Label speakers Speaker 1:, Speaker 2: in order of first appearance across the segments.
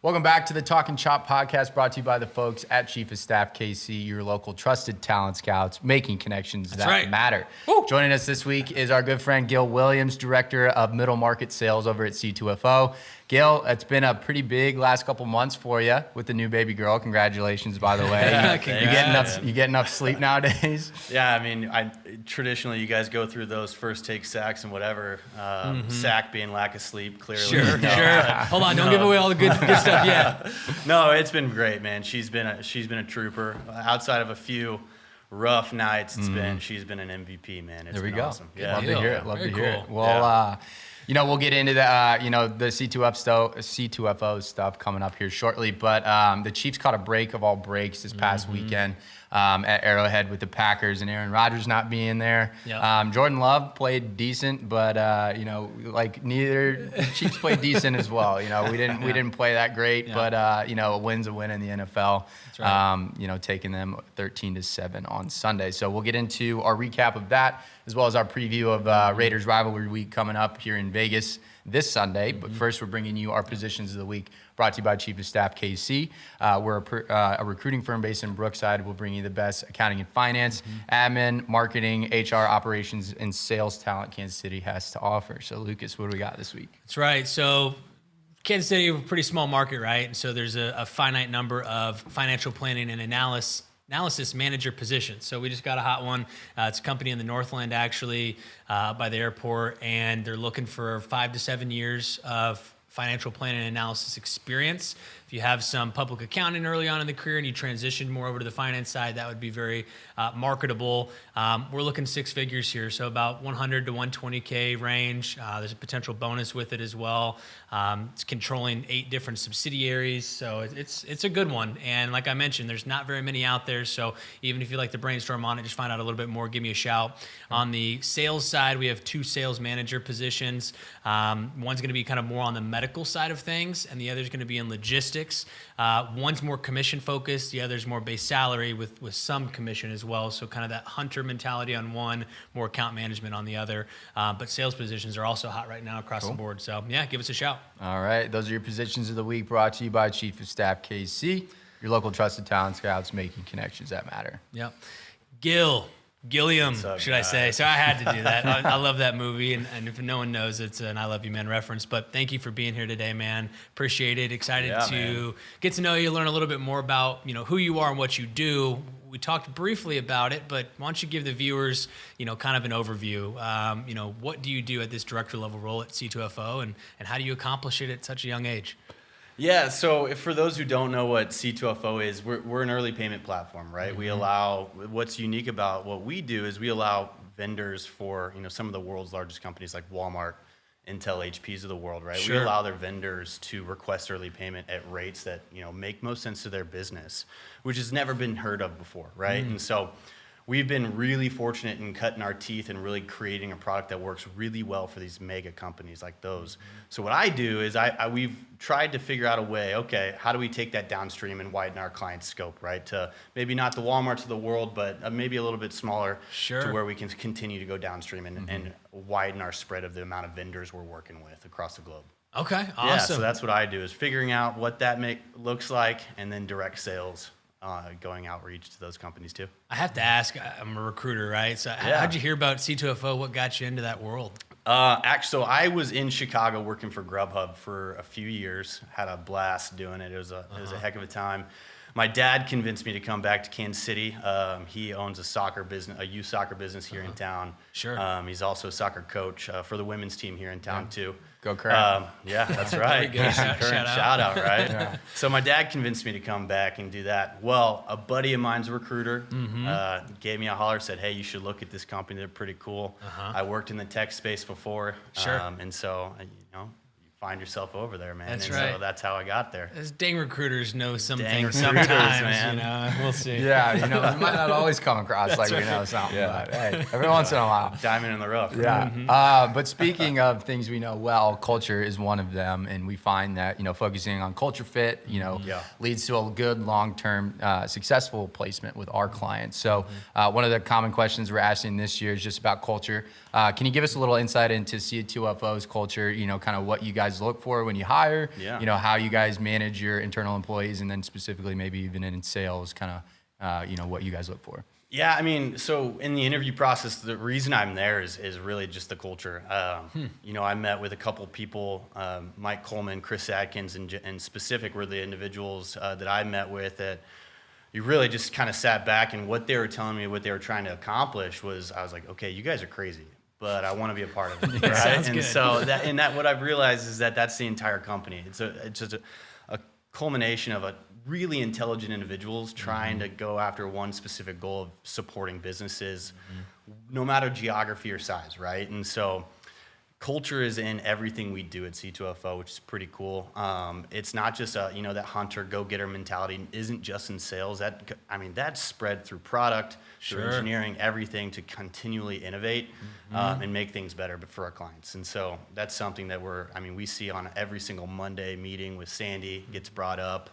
Speaker 1: Welcome back to the Talkin' Chop podcast, brought to you by the folks at Chief of Staff KC, your local trusted talent scouts, making connections that matter. Woo. Joining us this week is our good friend Gill Williams, Director of Middle Market Sales over at C2FO. Gil, it's been a pretty big last couple months for you with the new baby girl. Congratulations, by the way. You get enough sleep nowadays?
Speaker 2: Yeah, I mean, traditionally you guys go through those first take sacks and whatever. Sack being lack of sleep, clearly.
Speaker 3: Sure. Hold on, don't give away all the good stuff yet.
Speaker 2: No, it's been great, man. She's been a trooper. Outside of a few rough nights, she's been an MVP, man. It's been awesome.
Speaker 1: Yeah. Love to hear it. Love to hear it. Well,
Speaker 2: yeah.
Speaker 1: We'll get into the C2FO stuff coming up here shortly. But the Chiefs caught a break of all breaks this past weekend at Arrowhead with the Packers and Aaron Rodgers not being there. Yep. Jordan Love played decent, but neither the Chiefs played decent as well. We didn't play that great, but a win's a win in the NFL. That's right. Taking them 13-7 on Sunday. So we'll get into our recap of that, as well as our preview of Raiders rivalry week coming up here in Vegas this Sunday. But first, we're bringing you our positions of the week, brought to you by Chief of Staff KC. We're a recruiting firm based in Brookside. We'll bring you the best accounting and finance, admin, marketing, HR, operations, and sales talent Kansas City has to offer. So, Lucas, what do we got this week?
Speaker 3: That's right. So, Kansas City, a pretty small market, right? And so there's a finite number of financial planning and analysis manager positions. So we just got a hot one. It's a company in the Northland, actually, by the airport, and they're looking for 5 to 7 years of financial planning and analysis experience. If you have some public accounting early on in the career and you transition more over to the finance side, that would be very marketable. We're looking 6 figures here, so about 100 to 120K range. There's a potential bonus with it as well. It's controlling 8 different subsidiaries, so it's a good one. And like I mentioned, there's not very many out there, so even if you like to brainstorm on it, just find out a little bit more, give me a shout. On the sales side, we have 2 sales manager positions. One's going to be kind of more on the medical side of things, and the other's going to be in logistics. One's more commission focused, the other's more base salary with some commission as well. So kind of that hunter mentality on one, more account management on the other. But sales positions are also hot right now across the board. So yeah, give us a shout.
Speaker 1: All right, those are your positions of the week, brought to you by Chief of Staff KC, your local trusted talent scouts, making connections that matter.
Speaker 3: Yep. Gill Williams, should I say? So I had to do that. I love that movie, and if no one knows, it's an I Love You Man reference. But thank you for being here today, man. Appreciate it. Excited to get to know you, learn a little bit more about who you are and what you do. We talked briefly about it, but why don't you give the viewers kind of an overview? What do you do at this director level role at C2FO, and how do you accomplish it at such a young age?
Speaker 2: Yeah, so for those who don't know what C2FO is, we're an early payment platform, right? We allow, what's unique about what we do is we allow vendors for, some of the world's largest companies like Walmart, Intel, HPs of the world, right?
Speaker 3: Sure.
Speaker 2: We allow their vendors to request early payment at rates that, make most sense to their business, which has never been heard of before, right? And so we've been really fortunate in cutting our teeth and really creating a product that works really well for these mega companies like those. So what I do is we've tried to figure out a way, okay, how do we take that downstream and widen our client scope, right? To maybe not the Walmarts of the world, but maybe a little bit smaller, to where we can continue to go downstream and widen our spread of the amount of vendors we're working with across the globe.
Speaker 3: Okay, awesome.
Speaker 2: Yeah, so that's what I do, is figuring out what that looks like, and then direct sales. Going outreach to those companies too.
Speaker 3: I have to ask, I'm a recruiter, right? So how'd you hear about C2FO? What got you into that world?
Speaker 2: So I was in Chicago working for Grubhub for a few years. Had a blast doing it. It was a heck of a time. My dad convinced me to come back to Kansas City. He owns a youth soccer business here in town.
Speaker 3: Sure.
Speaker 2: He's also a soccer coach for the women's team here in town too.
Speaker 1: Go Current.
Speaker 2: Yeah, that's right. Shout out, right?
Speaker 1: Yeah.
Speaker 2: So my dad convinced me to come back and do that. Well, a buddy of mine's a recruiter, gave me a holler, said, hey, you should look at this company. They're pretty cool. I worked in the tech space before.
Speaker 3: Sure.
Speaker 2: And so, you find yourself over there, man.
Speaker 3: That's
Speaker 2: and
Speaker 3: right.
Speaker 2: So that's how I got there.
Speaker 3: Those dang recruiters know something
Speaker 2: Recruiters,
Speaker 3: sometimes,
Speaker 2: man.
Speaker 3: We'll see.
Speaker 1: Yeah, we might not always come across like we know something, but hey, every once in a while.
Speaker 2: Diamond in the rough.
Speaker 1: Yeah. But speaking of things we know well, culture is one of them, and we find that, focusing on culture fit, leads to a good long-term successful placement with our clients. So one of the common questions we're asking this year is just about culture. Can you give us a little insight into C2FO's culture, kind of what you guys guys look for when you hire,
Speaker 2: Yeah.
Speaker 1: you know, how you guys manage your internal employees, and then specifically maybe even in sales, kind of, you know, what you guys look for.
Speaker 2: Yeah, I mean, so in the interview process, the reason I'm there is really just the culture. You know, I met with a couple people, Mike Coleman, Chris Atkins, and specific were the individuals that I met with that you really just kind of sat back, and what they were telling me, what they were trying to accomplish was, I was like, okay, you guys are crazy, but I want to be a part of it, right?
Speaker 3: Sounds
Speaker 2: And
Speaker 3: good.
Speaker 2: so that what I've realized is that that's the entire company. It's just a culmination of a really intelligent individuals trying to go after one specific goal of supporting businesses, no matter geography or size, right? And so culture is in everything we do at C2FO, which is pretty cool. It's not just you know, that hunter go-getter mentality isn't just in sales. That's spread through product, through
Speaker 3: Sure.
Speaker 2: engineering, everything to continually innovate and make things better for our clients. And so that's something that we see on every single Monday meeting with Sandy, gets brought up.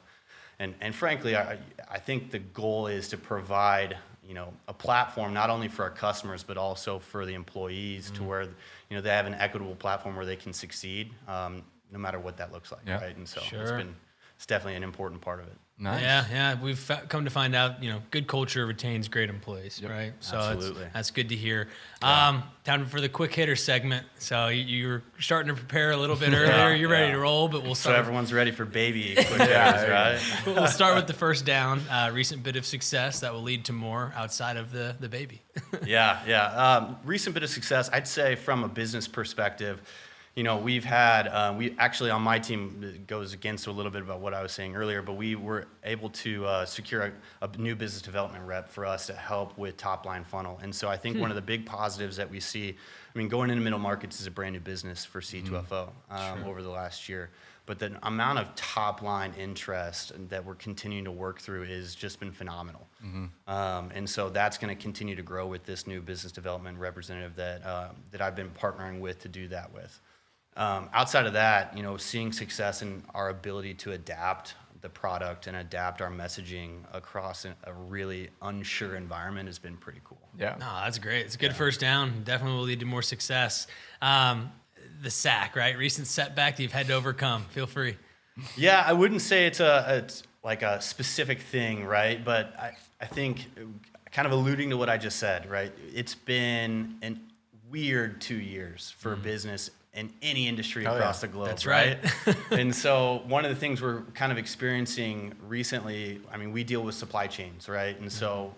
Speaker 2: And frankly, I think the goal is to provide, you know, a platform not only for our customers but also for the employees to where, you know, they have an equitable platform where they can succeed, no matter what that looks like,
Speaker 1: Yeah.
Speaker 2: right? And so
Speaker 3: Sure.
Speaker 2: it's definitely an important part of it.
Speaker 1: Nice.
Speaker 3: Yeah. We've come to find out, you know, good culture retains great employees, right? So
Speaker 2: Absolutely.
Speaker 3: that's good to hear. Time for the quick hitter segment. So you were starting to prepare a little bit earlier. You're ready to roll, but we'll
Speaker 2: So
Speaker 3: start.
Speaker 2: everyone's ready for baby quick hitters, right?
Speaker 3: We'll start with the first down. Recent bit of success that will lead to more outside of the baby.
Speaker 2: Yeah. Recent bit of success, I'd say from a business perspective, you know, we've had, we actually on my team, it goes against a little bit about what I was saying earlier, but we were able to secure a new business development rep for us to help with top line funnel. And so I think one of the big positives that we see, I mean, going into middle markets is a brand new business for C2FO over the last year. But the amount of top line interest that we're continuing to work through has just been phenomenal. And so that's going to continue to grow with this new business development representative that I've been partnering with to do that with. Outside of that, you know, seeing success in our ability to adapt the product and adapt our messaging across a really unsure environment has been pretty cool.
Speaker 1: Yeah.
Speaker 3: No, that's great. It's a good first down. Definitely will lead to more success. The sack, right? Recent setback that you've had to overcome. Feel free.
Speaker 2: Yeah, I wouldn't say it's like a specific thing, right? But I think kind of alluding to what I just said, right? It's been a weird 2 years for business in any industry across the globe.
Speaker 3: That's right.
Speaker 2: And so one of the things we're kind of experiencing recently, I mean, we deal with supply chains, right? And so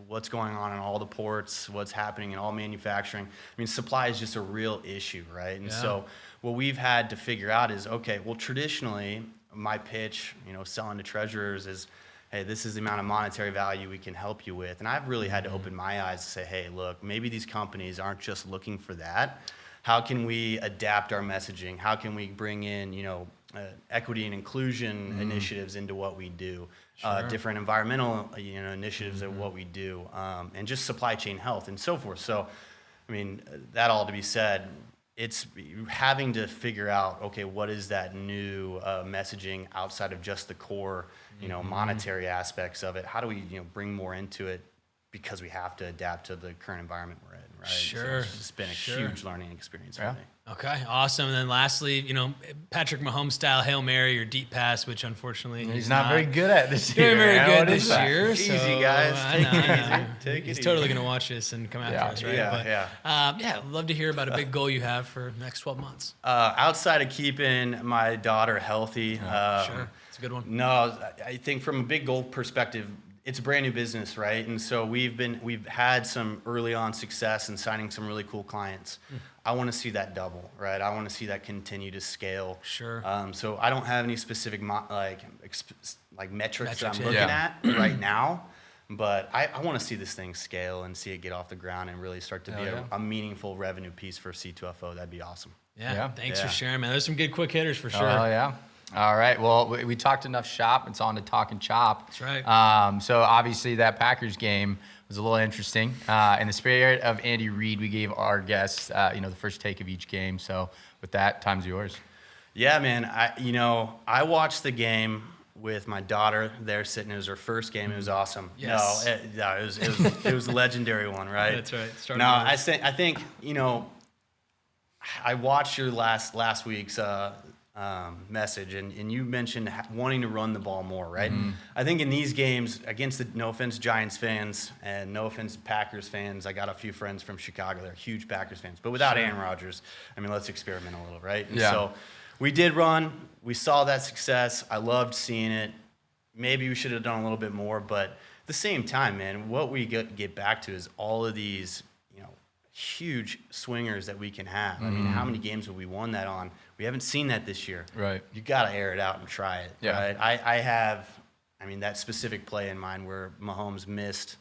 Speaker 2: what's going on in all the ports, what's happening in all manufacturing. I mean, supply is just a real issue, right? And so what we've had to figure out is, okay, well, traditionally, my pitch, you know, selling to treasurers is, hey, this is the amount of monetary value we can help you with. And I've really had to open my eyes to say, hey, look, maybe these companies aren't just looking for that. How can we adapt our messaging? How can we bring in, you know, equity and inclusion initiatives into what we do, different environmental, you know, initiatives of what we do, and just supply chain health and so forth. So, I mean, that all to be said, it's having to figure out, okay, what is that new messaging outside of just the core, you know, monetary aspects of it? How do we, you know, bring more into it because we have to adapt to the current environment we're in, right?
Speaker 3: Sure.
Speaker 2: So it's just been a huge learning experience for me.
Speaker 3: Okay, awesome. And then lastly, you know, Patrick Mahomes style Hail Mary or deep pass, which unfortunately
Speaker 1: He's not very good at this year.
Speaker 3: doing very
Speaker 1: man.
Speaker 3: good
Speaker 1: What is
Speaker 3: this
Speaker 1: that?
Speaker 3: year.
Speaker 2: Easy,
Speaker 3: so,
Speaker 2: guys.
Speaker 3: I know, I know.
Speaker 2: Take it
Speaker 3: He's
Speaker 2: easy.
Speaker 3: totally going to watch this and come after us, right?
Speaker 2: Yeah,
Speaker 3: I'd love to hear about a big goal you have for the next 12 months.
Speaker 2: Outside of keeping my daughter healthy,
Speaker 3: Sure, it's a good one.
Speaker 2: no, I think from a big goal perspective, it's a brand new business, right? And so we've had some early on success in signing some really cool clients. I want to see that double, right? I want to see that continue to scale.
Speaker 3: Sure.
Speaker 2: So I don't have any specific metrics that I'm looking
Speaker 1: Yeah.
Speaker 2: at right now, but I want to see this thing scale and see it get off the ground and really start to be a meaningful revenue piece for C2FO. That'd be awesome.
Speaker 3: Yeah, thanks for
Speaker 2: Yeah.
Speaker 3: sharing, man. There's some good quick hitters for sure.
Speaker 1: Oh, yeah. All right. Well, we talked enough shop. It's on to Talkin' Chop.
Speaker 3: That's right.
Speaker 1: So obviously that Packers game was a little interesting. In the spirit of Andy Reid, we gave our guests, the first take of each game. So with that, time's yours.
Speaker 2: Yeah, man. I watched the game with my daughter there sitting. It was her first game. It was awesome.
Speaker 3: Yes.
Speaker 2: It was a legendary one, right?
Speaker 3: That's right.
Speaker 2: No, I think I watched your last week's message, and you mentioned wanting to run the ball more, right?
Speaker 1: Mm-hmm.
Speaker 2: I think in these games, against the, no offense Giants fans and no offense Packers fans, I got a few friends from Chicago, they're huge Packers fans, but without Aaron Rodgers, I mean, let's experiment a little, right? And so we did run, we saw that success, I loved seeing it. Maybe we should have done a little bit more, but at the same time, man, what we get back to is all of these, huge swingers that we can have. I mean, how many games have we won that on? We haven't seen that this year.
Speaker 1: Right.
Speaker 2: You got to air it out and try it.
Speaker 1: Yeah.
Speaker 2: Right? I have, that specific play in mind where Mahomes missed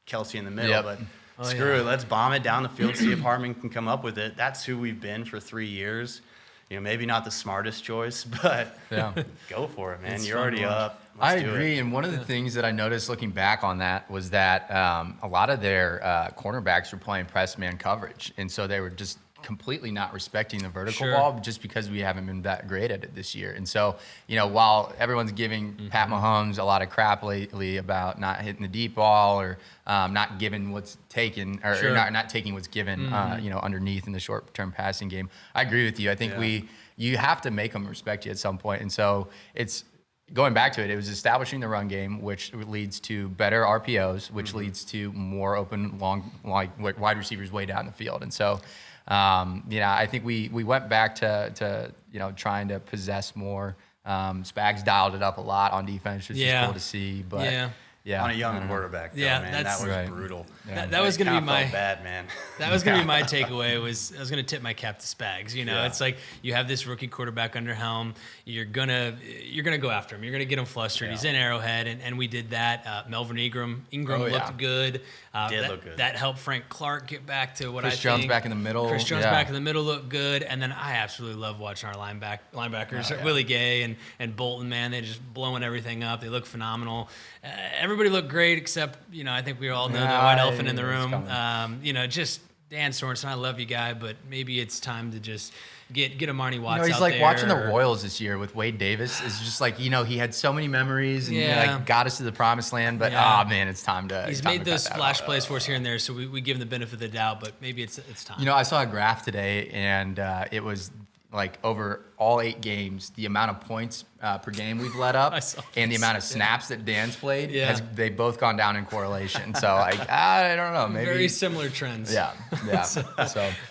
Speaker 2: Kelsey in the middle, but screw it. Let's bomb it down the field, see if Harmon can come up with it. That's who we've been for 3 years. Maybe not the smartest choice, but go for it, man.
Speaker 3: It's
Speaker 2: You're
Speaker 3: fun
Speaker 2: already
Speaker 3: to watch.
Speaker 2: up.
Speaker 1: I
Speaker 2: Let's do
Speaker 1: agree.
Speaker 2: it.
Speaker 1: And one of the things that I noticed looking back on that was that a lot of their cornerbacks were playing press man coverage. And so they were just completely not respecting the vertical ball just because we haven't been that great at it this year. And so, while everyone's giving Pat Mahomes a lot of crap lately about not hitting the deep ball or not giving what's taken or not taking what's given, underneath in the short-term passing game, I agree with you. I think you have to make them respect you at some point. And so it's going back to it, it was establishing the run game, which leads to better RPOs, which leads to more open, long, wide receivers way down the field. And so, I think we went back to trying to possess more. Spags dialed it up a lot on defense, which is cool to see. But
Speaker 2: on a young quarterback, though, man, that was brutal.
Speaker 3: That was going to be my
Speaker 2: bad, man.
Speaker 3: That was going to be my takeaway. I was going to tip my cap to Spags. It's like you have this rookie quarterback under helm. You're gonna go after him. You're gonna get him flustered. He's in Arrowhead, and we did that. Melvin Ingram looked good.
Speaker 2: Look good.
Speaker 3: That helped Frank Clark get back to what
Speaker 1: Chris
Speaker 3: I think.
Speaker 1: Jones back in the middle.
Speaker 3: Chris Jones back in the middle looked good, and then I absolutely love watching our linebackers, Willie Gay and Bolton. Man, they just blowing everything up. They look phenomenal. Everybody looked great except I think we all know the white elephant in the room. Just Dan Sorensen. I love you, guy, but maybe it's time to just get Amani Watts.
Speaker 1: He's
Speaker 3: out
Speaker 1: like
Speaker 3: there.
Speaker 1: watching the Royals this year with Wade Davis. It's just like he had so many memories and got us to the promised land. But man, it's time to.
Speaker 3: He's made those splash plays for us here and there, so we give him the benefit of the doubt. But maybe it's time.
Speaker 1: I saw a graph today, and it was like over all 8 games, the amount of points per game we've let up and the amount of snaps that Dan's played, they've both gone down in correlation. So I don't know, maybe
Speaker 3: very similar trends.
Speaker 1: Yeah.
Speaker 3: But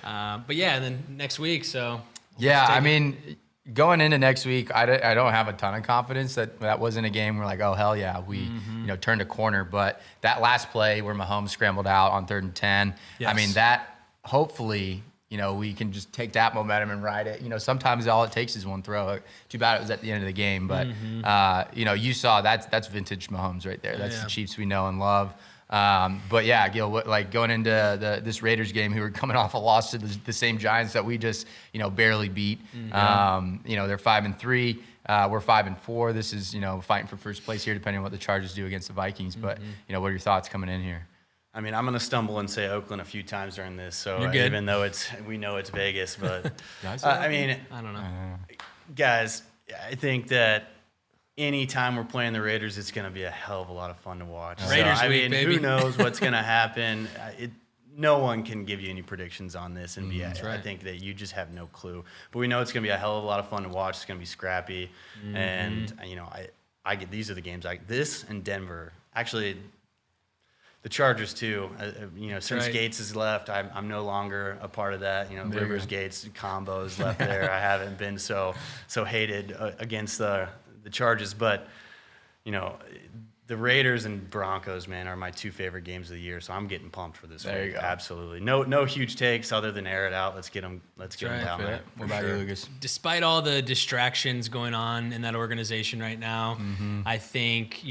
Speaker 3: and then next week, so
Speaker 1: going into next week, I don't have a ton of confidence that wasn't a game where like, oh hell yeah, we turned a corner. But that last play where Mahomes scrambled out on 3rd and 10, that hopefully. We can just take that momentum and ride it. Sometimes all it takes is one throw. Too bad it was at the end of the game, but you saw that's vintage Mahomes right there. That's the Chiefs we know and love. But Gil, like going into this Raiders game, who were coming off a loss to the same Giants that we just barely beat. They're 5-3. We're 5-4. This is fighting for first place here, depending on what the Chargers do against the Vikings. But what are your thoughts coming in here?
Speaker 2: I'm going to stumble and say Oakland a few times during this, so even though we know it's Vegas, but I
Speaker 3: don't know.
Speaker 2: Guys, I think that any time we're playing the Raiders, it's going to be a hell of a lot of fun to watch.
Speaker 3: Raiders week, baby.
Speaker 2: Who knows what's going to happen? No one can give you any predictions on this, and I think that you just have no clue. But we know it's going to be a hell of a lot of fun to watch. It's going to be scrappy, and I get these are the games this and Denver actually. The Chargers too, since Gates has left, I'm no longer a part of that. Rivers Gates combos left there. I haven't been so hated against the Chargers, but the Raiders and Broncos, man, are my 2 favorite games of the year. So I'm getting pumped for this.
Speaker 1: There you go.
Speaker 2: Absolutely, no huge takes other than air it out. Let's get them down there.
Speaker 1: What about you, Lucas?
Speaker 3: Despite all the distractions going on in that organization right now, I think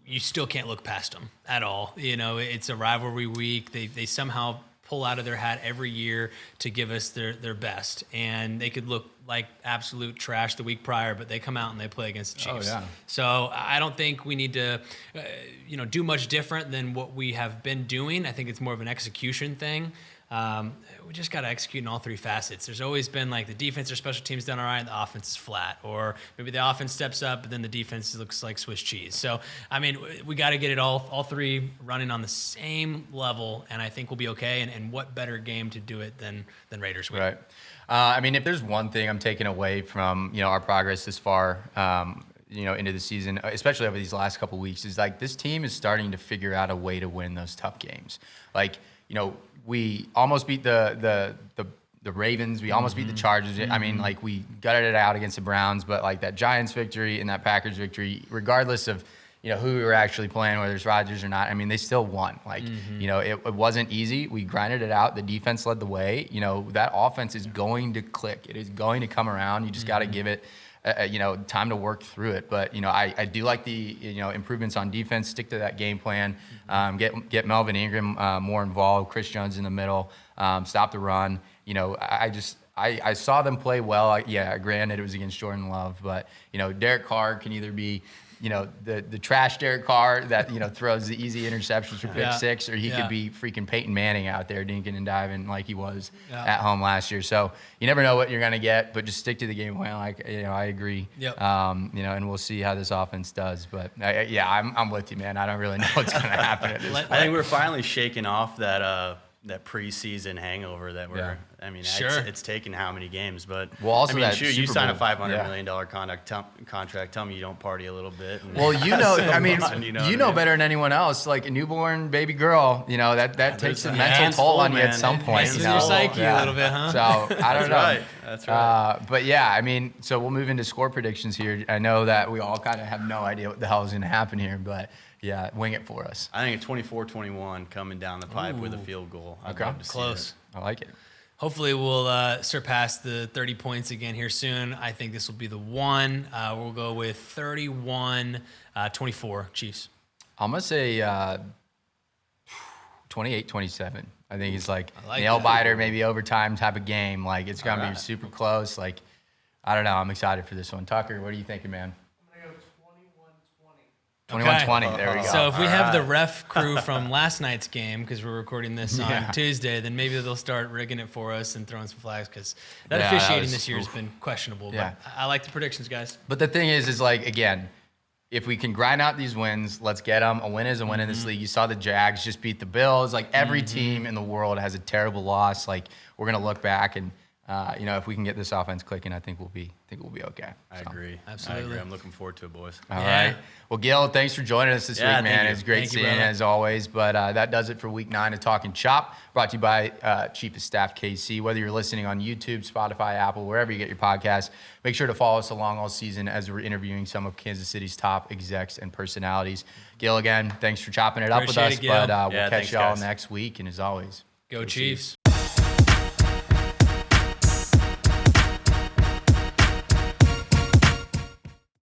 Speaker 3: you still can't look past them at all. It's a rivalry week. They somehow pull out of their hat every year to give us their best. And they could look like absolute trash the week prior, but they come out and they play against the Chiefs.
Speaker 1: Oh, yeah.
Speaker 3: So I don't think we need to, do much different than what we have been doing. I think it's more of an execution thing. We just got to execute in all three facets. There's always been like the defense or special teams done all right, and the offense is flat, or maybe the offense steps up, but then the defense looks like Swiss cheese. So, I mean, we got to get it all three running on the same level, and I think we'll be okay. And what better game to do it than Raiders week?
Speaker 1: Right. I mean, if there's one thing I'm taking away from, our progress this far, into the season, especially over these last couple of weeks, is like this team is starting to figure out a way to win those tough games. Like, we almost beat the Ravens. We almost beat the Chargers. I mean, like we gutted it out against the Browns, but like that Giants victory and that Packers victory, regardless of, who we were actually playing, whether it's Rodgers or not, I mean, they still won. Like, it wasn't easy. We grinded it out. The defense led the way. That offense is going to click. It is going to come around. You just got to give it time to work through it. But, I do like the, improvements on defense, stick to that game plan, get Melvin Ingram more involved, Chris Jones in the middle, stop the run. I saw them play well. Granted it was against Jordan Love, but, Derek Carr can either be, the trash Derek Carr that, throws the easy interceptions for pick six, or he could be freaking Peyton Manning out there dinking and diving like he was at home last year. So you never know what you're going to get, but just stick to the game plan. Like, I agree.
Speaker 3: Yep.
Speaker 1: And we'll see how this offense does. But I'm with you, man. I don't really know what's going to happen at this point.
Speaker 2: I think we're finally shaking off that preseason hangover that we're.
Speaker 3: Yeah.
Speaker 2: I mean,
Speaker 3: Sure.
Speaker 2: it's taken how many games, but
Speaker 1: well, also
Speaker 2: I mean, shoot, you
Speaker 1: Super
Speaker 2: sign a
Speaker 1: Bowl.
Speaker 2: $500 million contract. Tell me you don't party a little bit. And
Speaker 1: Well, I mean,
Speaker 2: you know
Speaker 1: better than anyone else. Like a newborn baby girl, that takes a mental toll on you at some point.
Speaker 3: Messes your psyche a little bit, huh?
Speaker 1: So I don't know.
Speaker 2: That's right.
Speaker 1: But yeah, I mean, so we'll move into score predictions here. I know that we all kind of have no idea what the hell is going to happen here, but yeah, wing it for us.
Speaker 2: I think a 24-21 coming down the pipe with a field goal. I'd love to see
Speaker 3: Close.
Speaker 1: I like it.
Speaker 3: Hopefully we'll surpass the 30 points again here soon. I think this will be the one. We'll go with 31-24 Chiefs.
Speaker 1: I'm going to say 28-27. I think it's like
Speaker 3: like
Speaker 1: nail
Speaker 3: that.
Speaker 1: biter, maybe overtime type of game. Like it's going to be super close. Like, I don't know. I'm excited for this one. Tucker, what are you thinking, man? 21-20. There we go.
Speaker 3: So if we have the ref crew from last night's game, because we're recording this on Tuesday, then maybe they'll start rigging it for us and throwing some flags, because that officiating this year has been questionable.
Speaker 1: Yeah.
Speaker 3: But I like the predictions, guys.
Speaker 1: But the thing is like, again, if we can grind out these wins, let's get them. A win is a win in this league. You saw the Jags just beat the Bills. Like every team in the world has a terrible loss. Like we're gonna look back and if we can get this offense clicking, I think we'll be okay.
Speaker 2: I agree.
Speaker 3: Absolutely.
Speaker 2: I agree. I'm looking forward to it, boys.
Speaker 1: All right. Well, Gil, thanks for joining us this week, man.
Speaker 2: thank you.
Speaker 1: It's great
Speaker 3: Thank you,
Speaker 1: seeing you
Speaker 3: brother.
Speaker 1: as always. But that does it for week 9 of Talkin' Chop, brought to you by Chief of Staff KC. Whether you're listening on YouTube, Spotify, Apple, wherever you get your podcasts, make sure to follow us along all season as we're interviewing some of Kansas City's top execs and personalities. Gil, again, thanks for chopping it up with
Speaker 3: Appreciate
Speaker 1: us.
Speaker 3: it, Gil.
Speaker 1: But we'll catch
Speaker 2: thanks,
Speaker 1: y'all
Speaker 2: guys.
Speaker 1: next week. And as always,
Speaker 3: Go Chiefs.